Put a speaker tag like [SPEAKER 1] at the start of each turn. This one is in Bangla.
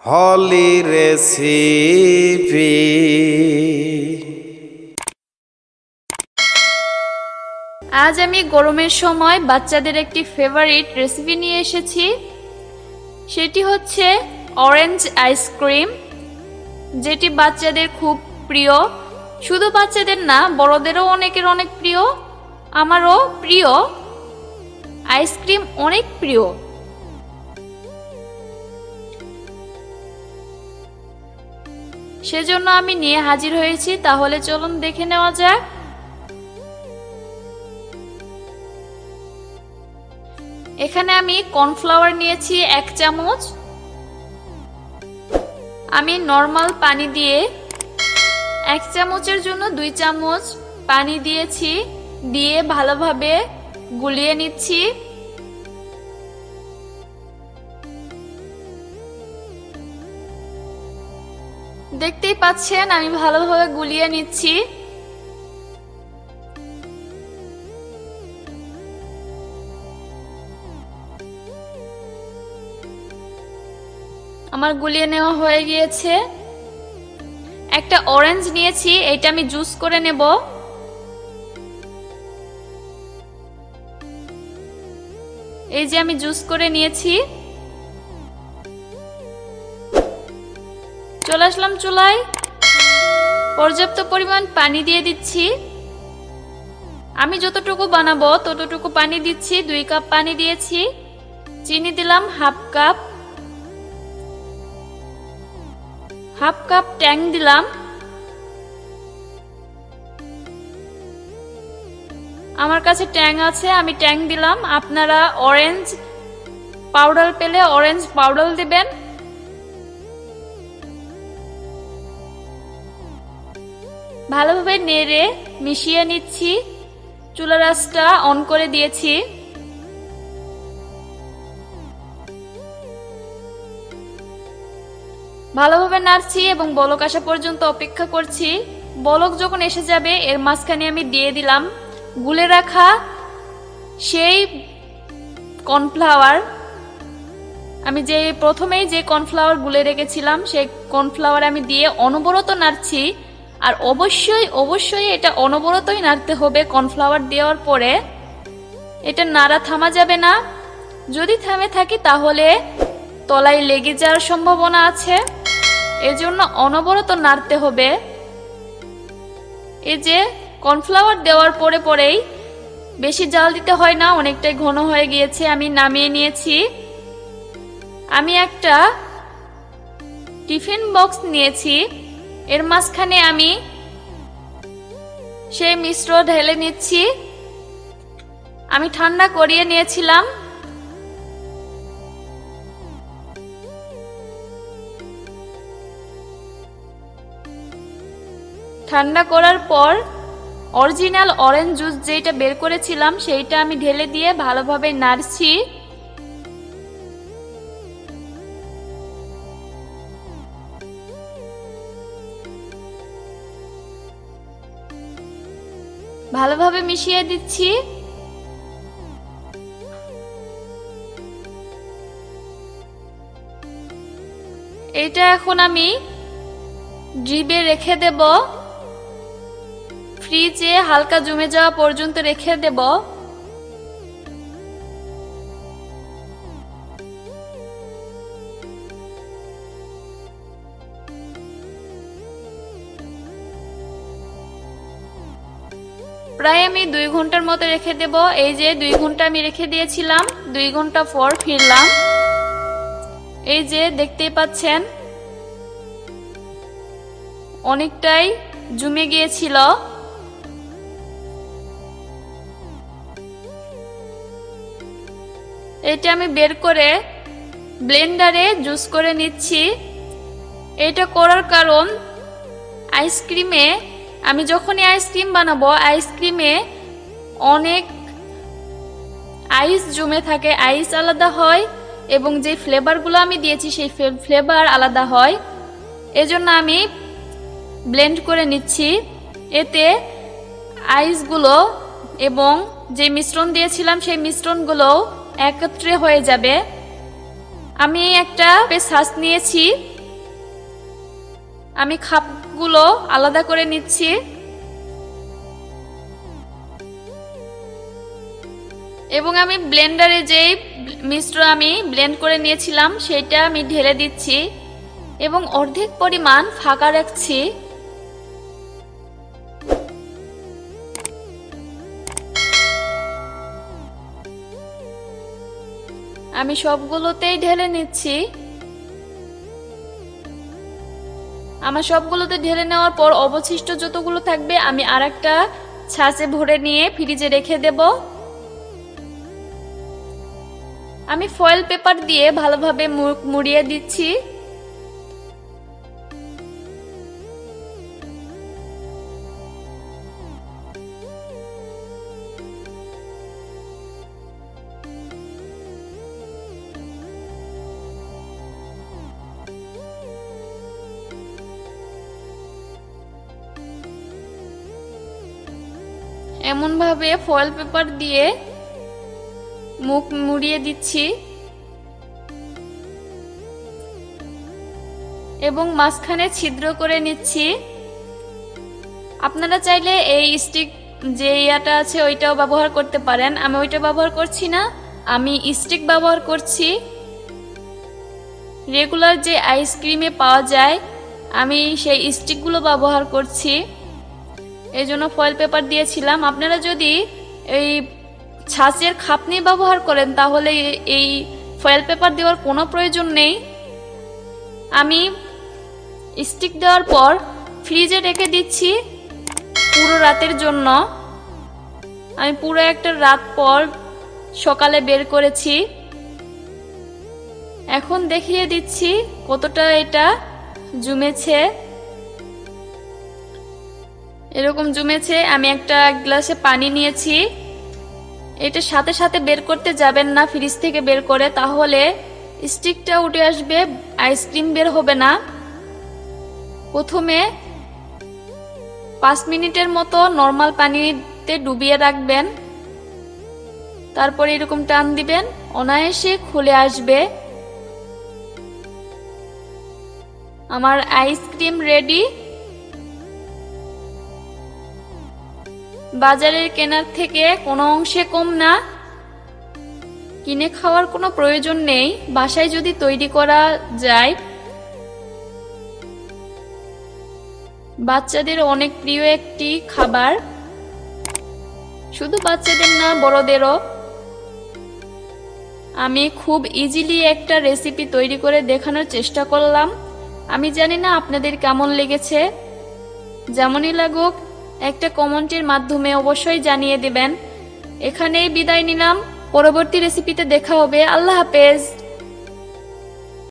[SPEAKER 1] হলি রেসিপি।
[SPEAKER 2] আজ আমি গরমের সময় বাচ্চাদের একটি ফেভারিট রেসিপি নিয়ে এসেছি। সেটি হচ্ছে অরেঞ্জ আইসক্রিম, যেটি বাচ্চাদের খুব প্রিয়। শুধু বাচ্চাদের না, বড়দেরও অনেকের অনেক প্রিয়। আমারও প্রিয়, আইসক্রিম অনেক প্রিয়। সেজন্য আমি নিয়ে হাজির হয়েছি। তাহলে চলুন দেখে নেওয়া যাক। এখানে আমি কর্নফ্লাওয়ার নিয়েছি 1 চামচ। আমি নরমাল পানি দিয়ে 1 চামচের জন্য 2 চামচ পানি দিয়েছি, দিয়ে ভালোভাবে গুলিয়ে নিচ্ছি। দেখতেই পাচ্ছেন আমি ভালোভাবে গুলিয়ে নিচ্ছি। আমার গুলিয়ে নেওয়া হয়ে গিয়েছে। একটা অরেঞ্জ নিয়েছি, এটা আমি জুস করে নেব। এই যে আমি জুস করে নিয়েছি। চলে আসলাম চুলায়, পর্যাপ্ত পরিমাণ পানি দিয়ে দিচ্ছি। আমি যতটুকু বানাবো ততটুকু পানি দিচ্ছি। 2 কাপ পানি দিয়েছি। চিনি দিলাম হাফ কাপ ট্যাং দিলাম। আমার কাছে ট্যাং আছে, আমি ট্যাং দিলাম। আপনারা অরেঞ্জ পাউডার পেলে অরেঞ্জ পাউডার দিবেন। ভালোভাবে নেড়ে মিশিয়ে নিচ্ছি। চুলার আঁচটা অন করে দিয়েছি। ভালোভাবে নাড়ছি এবং বলক আসা পর্যন্ত অপেক্ষা করছি। বলক যখন এসে যাবে এর মাঝখানে আমি দিয়ে দিলাম গুলে রাখা সেই কর্নফ্লাওয়ার। আমি যে প্রথমেই যে কর্নফ্লাওয়ার গুলে রেখেছিলাম সেই কর্নফ্লাওয়ার আমি দিয়ে অনবরত নাড়ছি। আর অবশ্যই এটা অনবরতই নাড়তে হবে। কর্নফ্লাওয়ার দেওয়ার পরে এটা নাড়া থামা যাবে না। যদি থামে থাকি তাহলে তলায় লেগে যাওয়ার সম্ভাবনা আছে। এজন্য অনবরত নাড়তে হবে। এই যে কর্নফ্লাওয়ার দেওয়ার পরেই বেশি জাল দিতে হয় না, অনেকটাই ঘন হয়ে গিয়েছে। আমি নামিয়ে নিয়েছি। আমি একটা টিফিন বক্স নিয়েছি, এর মাঝখানে আমি সেই মিশ্র ঢেলে নিচ্ছি। আমি ঠান্ডা করিয়ে নিয়েছিলাম। ঠান্ডা করার পর অরিজিনাল অরেঞ্জ জুস যেটা বের করেছিলাম সেইটা আমি ঢেলে দিয়ে ভালোভাবে নাড়ছি। ভালোভাবে মিশিয়ে দিচ্ছি। এটা এখন আমি ড্রিপে রেখে দেব। ফ্রিজে হালকা জমে যাওয়া পর্যন্ত রেখে দেব। প্রায় আমি 2 ঘন্টার মতো রেখে দেব। এই যে 2 ঘন্টা আমি রেখে দিয়েছিলাম। 2 ঘন্টা পর ফিরলাম। এই যে দেখতেই পাচ্ছেন অনেকটাই জমে গিয়েছিল। এটা আমি বের করে ব্লেন্ডারে জুস করে নিচ্ছি। এটা করার কারণ আইসক্রিমে, আমি যখনই আইসক্রিম বানাবো আইসক্রিমে অনেক আইস জমে থাকে, আইস আলাদা হয় এবং যে ফ্লেভারগুলো আমি দিয়েছি সেই ফ্লেভার আলাদা হয়। এজন্য আমি ব্লেন্ড করে নিচ্ছি। এতে আইসগুলো এবং যে মিশ্রণ দিয়েছিলাম সেই মিশ্রণগুলো একত্রে হয়ে যাবে। আমি একটা ছাঁচ নিয়েছি, আমি খাপগুলো আলাদা করে নিচ্ছি। এবং আমি ব্লেন্ডারে যেই মিশ্রণ আমি ব্লেন্ড করে নিয়েছিলাম সেটা আমি ঢেলে দিচ্ছি এবং অর্ধেক পরিমাণ ফাঁকা রাখছি। আমি সবগুলোতেই ঢেলে নিচ্ছি। আমার সবগুলোতে ঢেলে নেওয়ার পর অবশিষ্ট যতগুলো থাকবে আমি আরেকটা ছাঁচে ভরে নিয়ে ফ্রিজে রেখে দেব। আমি ফয়েল পেপার দিয়ে ভালোভাবে মুড়িয়ে দিচ্ছি। এমনভাবে ফয়েল পেপার দিয়ে মুখ মুড়িয়ে দিচ্ছি এবং মাঝখানে ছিদ্র করে নিচ্ছি। আপনারা চাইলে এই স্টিক যে ইয়াটা আছে ওইটাও ব্যবহার করতে পারেন। আমি ওইটা ব্যবহার করছি না, আমি স্টিক ব্যবহার করছি। রেগুলার যে আইসক্রিমে পাওয়া যায় আমি সেই স্টিকগুলো ব্যবহার করছি, এই জন্য ফয়েল পেপার দিয়েছিলাম। আপনারা যদি এই ছাঁচের খাপনি ব্যবহার করেন তাহলে এই ফয়েল পেপার দেওয়ার কোনো প্রয়োজন নেই। আমি স্টিক দেওয়ার পর ফ্রিজে রেখে দিচ্ছি পুরো রাতের জন্য। আমি পুরো একটা রাত পর সকালে বের করেছি। এখন দেখিয়ে দিচ্ছি কতটা এটা জমেছে। এরকম জমেছে। আমি একটা গ্লাসে পানি নিয়েছি। এটা সাথে সাথে বের করতে যাবেন না ফ্রিজ থেকে বের করে, তাহলে স্টিকটা উঠে আসবে, আইসক্রিম বের হবে না। প্রথমে 5 মিনিটের মতো নর্মাল পানিতে ডুবিয়ে রাখবেন, তারপরে এরকম টান দিবেন, অনায়াসে খুলে আসবে। আমার আইসক্রিম রেডি। বাজারের কেনার থেকে কোনো অংশে কম না। কিনে খাওয়ার কোনো প্রয়োজন নেই, বাসায় যদি তৈরি করা যায়। বাচ্চাদের অনেক প্রিয় একটি খাবার, শুধু বাচ্চাদের না বড়দেরও। আমি খুব ইজিলি একটা রেসিপি তৈরি করে দেখানোর চেষ্টা করলাম। আমি জানি না আপনাদের কেমন লেগেছে। যেমনই লাগুক একটা কমেন্টের মাধ্যমে অবশ্যই জানিয়ে দেবেন। এখানেই বিদায় নিলাম, পরবর্তী রেসিপিতে দেখা হবে। আল্লাহ হাফেজ।